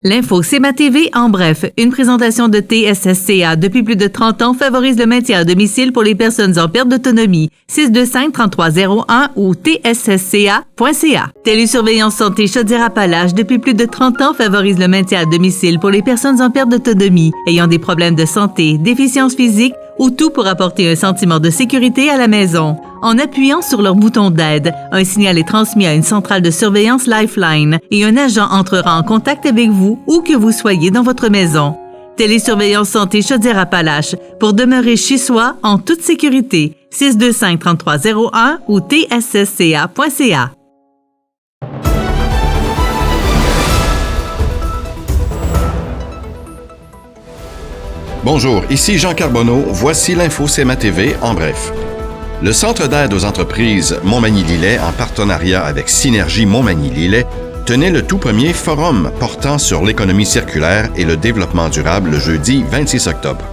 L'info CMA TV en bref, une présentation de TSSCA depuis plus de 30 ans favorise le maintien à domicile pour les personnes en perte d'autonomie. 625-3301 ou tssca.ca. Télésurveillance santé Chaudière-Appalaches depuis plus de 30 ans favorise le maintien à domicile pour les personnes en perte d'autonomie, ayant des problèmes de santé, déficience physique ou tout pour apporter un sentiment de sécurité à la maison. En appuyant sur leur bouton d'aide, un signal est transmis à une centrale de surveillance Lifeline et un agent entrera en contact avec vous où que vous soyez dans votre maison. Télésurveillance santé Chaudière-Appalaches pour demeurer chez soi en toute sécurité. 625-3301 ou tssca.ca. Bonjour, ici Jean Carbonneau. Voici l'info CMA TV en bref. Le Centre d'aide aux entreprises Montmagny-Lillet, en partenariat avec Synergie Montmagny-Lillet, tenait le tout premier forum portant sur l'économie circulaire et le développement durable le jeudi 26 octobre.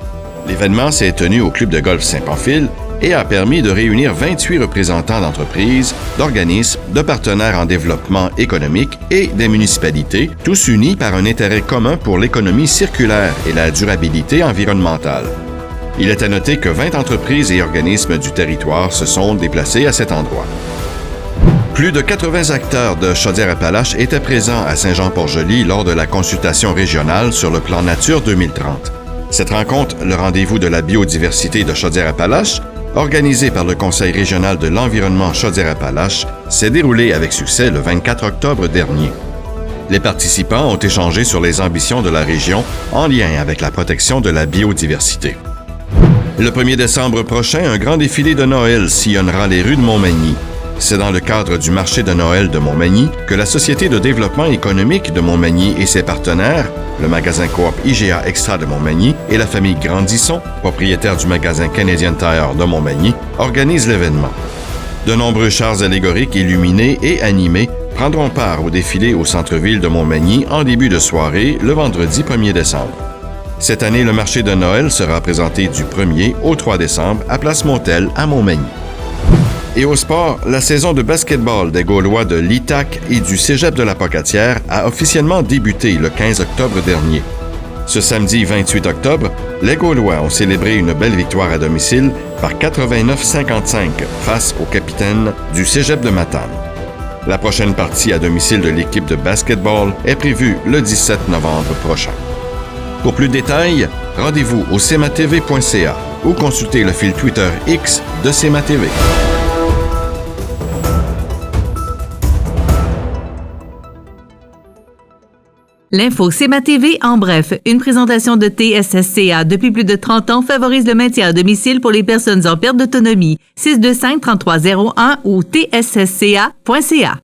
L'événement s'est tenu au Club de golf Saint-Pamphile et a permis de réunir 28 représentants d'entreprises, d'organismes, de partenaires en développement économique et des municipalités, tous unis par un intérêt commun pour l'économie circulaire et la durabilité environnementale. Il est à noter que 20 entreprises et organismes du territoire se sont déplacés à cet endroit. Plus de 80 acteurs de Chaudière-Appalaches étaient présents à Saint-Jean-Port-Joli lors de la consultation régionale sur le plan Nature 2030. Cette rencontre, le rendez-vous de la biodiversité de Chaudière-Appalaches, organisée par le Conseil régional de l'environnement Chaudière-Appalaches, s'est déroulée avec succès le 24 octobre dernier. Les participants ont échangé sur les ambitions de la région en lien avec la protection de la biodiversité. Le 1er décembre prochain, un grand défilé de Noël sillonnera les rues de Montmagny. C'est dans le cadre du marché de Noël de Montmagny que la Société de développement économique de Montmagny et ses partenaires, le magasin coop IGA Extra de Montmagny et la famille Grandisson, propriétaire du magasin Canadian Tire de Montmagny, organisent l'événement. De nombreux chars allégoriques illuminés et animés prendront part au défilé au centre-ville de Montmagny en début de soirée le vendredi 1er décembre. Cette année, le marché de Noël sera présenté du 1er au 3 décembre à Place Montel à Montmagny. Et au sport, la saison de basketball des Gaulois de l'ITAC et du Cégep de la Pocatière a officiellement débuté le 15 octobre dernier. Ce samedi 28 octobre, les Gaulois ont célébré une belle victoire à domicile par 89-55 face au capitaine du Cégep de Matane. La prochaine partie à domicile de l'équipe de basketball est prévue le 17 novembre prochain. Pour plus de détails, rendez-vous au cmatv.ca ou consultez le fil Twitter X de CMA TV. L'info CMA TV en bref, une présentation de TSSCA depuis plus de 30 ans favorise le maintien à domicile pour les personnes en perte d'autonomie. 625-3301 ou tssca.ca.